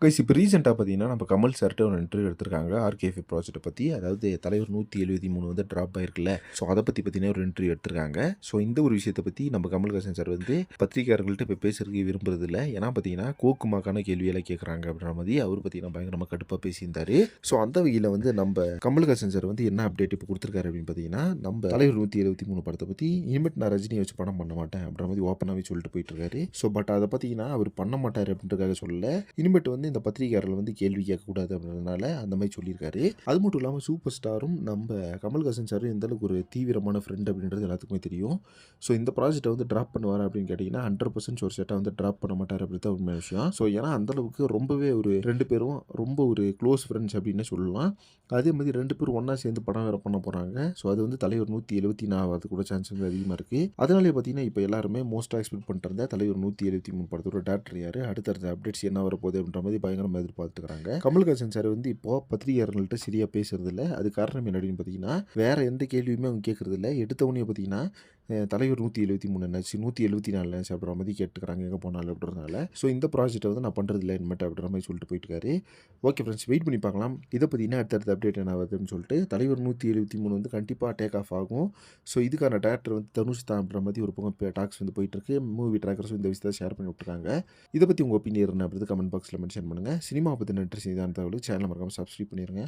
Guys இப்போ ரீசெண்டாக பார்த்தீங்கன்னா, நம்ம கமல் சார்ட்ட ஒரு இன்டர்வியூ எடுத்திருக்காங்க. ஆர்கேஎஃப் ப்ராஜெக்ட்ட பத்தி. அதாவது தலைவர் 173 வந்து ட்ராப் ஆயிருக்குல்ல. ஸோ அத பத்தி பார்த்தீங்கன்னா ஒரு இன்டர்வியூ எடுத்திருக்காங்க. ஸோ இந்த ஒரு விஷயத்த பத்தி நம்ம கமல்ஹாசன் சார் வந்து பத்திரிகையாளர்கள்ட்ட இப்போ பேசுறதுக்கு விரும்புறதில்ல. ஏன்னா பார்த்தீங்கன்னா, கோக்குமாக்கான கேள்வியெல்லாம் கேட்குறாங்க அப்படின்ற மாரி அவர் பார்த்தீங்கன்னா பயங்கரமா கடுப்பா பேசியிருந்தாரு. ஸோ அந்த வகையில வந்து நம்ம கமல்ஹாசன் சார் வந்து என்ன அப்டேட் இப்போ குடுத்துருக்காரு அப்படின்னு பார்த்தீங்கன்னா, நம்ம தலைவர் 173 படத்த பத்தி இனிமேட்டு நான் ரஜினிய வச்சு படம் பண்ண மாட்டேன் அப்படின்ற மாரி ஓப்பனாவே சொல்லிட்டு போயிட்டு இருக்காரு. ஸோ பட் அத பார்த்தீங்கன்னா, அவர் பண்ண மாட்டாரு அப்படின்றதுக்காக சொல்லல. இனிமேட்டு வந்து இந்த பத்திரிகையாளர்கள் வந்து கேள்வி கேட்கக்கூடாது அப்படின்றதுனால அந்த மாதிரி சொல்லியிருக்காரு. அது மட்டும் இல்லாமல் சூப்பர் ஸ்டாரும் நம்ம கமல்ஹாசன் சாரும் எந்த அளவுக்கு ஒரு தீவிரமான ஃப்ரெண்ட் அப்படின்றது எல்லாத்துக்குமே தெரியும். ஸோ இந்த ப்ராஜெக்ட்டை வந்து ட்ராப் பண்ணுவார் அப்படின்னு கேட்டிங்கன்னா 100% ஒரு செட்டை வந்து ட்ராப் பண்ண மாட்டார் அப்படி தான் உண்மையான விஷயம். ஸோ ஏன்னா அந்தளவுக்கு ரொம்பவே ஒரு 2 பேரும் ரொம்ப ஒரு க்ளோஸ் ஃப்ரெண்ட்ஸ் அப்படின்னு சொல்லலாம். அதே மாதிரி 2 பேரும் ஒன்றா சேர்ந்து படம் வேறு பண்ண போகிறாங்க. ஸோ அது வந்து தலைவர் 174 கூட சான்ஸ் வந்து அதிகமாக இருக்குது. அதனாலே பார்த்தீங்கன்னா இப்போ எல்லாருமே மோஸ்ட்டாக எக்ஸ்பெக்ட் பண்ணிட்டு இருந்த தலைவர் 173 படத்தோட டேரக்டர் யார், அடுத்தடுத்த அப்டேட்ஸ் என்ன வரப்போகுது அப்படின்ற மாதிரி பயங்கரமாக எதிர்பார்த்துக்கிறாங்க. கமல்ஹாசன் சார் வந்து இப்போ பத்திரிகையாளர்கள்ட்ட சரியா பேசுறது இல்ல. அது காரணம் என்ன அப்படின்னு பார்த்தீங்கன்னா, வேற எந்த கேள்வியுமே அவங்க கேட்கறது இல்ல. எடுத்தவொடனே பார்த்தீங்கன்னா, தலைவர் 173 என்னாச்சு, 174 என்னாச்சு அப்படின்ற மாதிரி கேட்டுக்கிறாங்க எங்கே போனாலும் அப்படின்றதுனால. ஸோ இந்த ப்ராஜெக்ட்டை வந்து நான் பண்ணுறது இல்லை இனிமேட்டு அப்படின்ற மாதிரி சொல்லிட்டு போயிட்டு இருக்காரு. ஓகே ஃப்ரெண்ட்ஸ், வெயிட் பண்ணி பார்க்கலாம். இதை பற்றினா அடுத்தடுத்த அப்டேட் என்ன ஆகுதுன்னு சொல்லிட்டு. தலைவர் 173 வந்து கண்டிப்பாக டேக் ஆஃப் ஆகும். ஸோ இதுக்கான டேரக்டர் வந்து தனுஷ் தான் அப்படின்ற மாதிரி ஒரு பக்கம் டாக்ஸ் வந்து போயிட்டு இருக்கு. மூவி ட்ராக்கர்ஸும் இந்த விஷயத்தை ஷேர் பண்ணி விட்டுருக்காங்க. இதை பற்றி உங்கள் ஒப்பீனியன் என்ன அப்படின்றது கமெண்ட் பாக்ஸில் மென்ஷன் பண்ணுங்கள். சினிமா பற்றின இன்ட்ரெஸ்டிங் இதான தகவல் சேனலை மறக்காமல் சப்ஸ்கிரைப் பண்ணிடுங்க.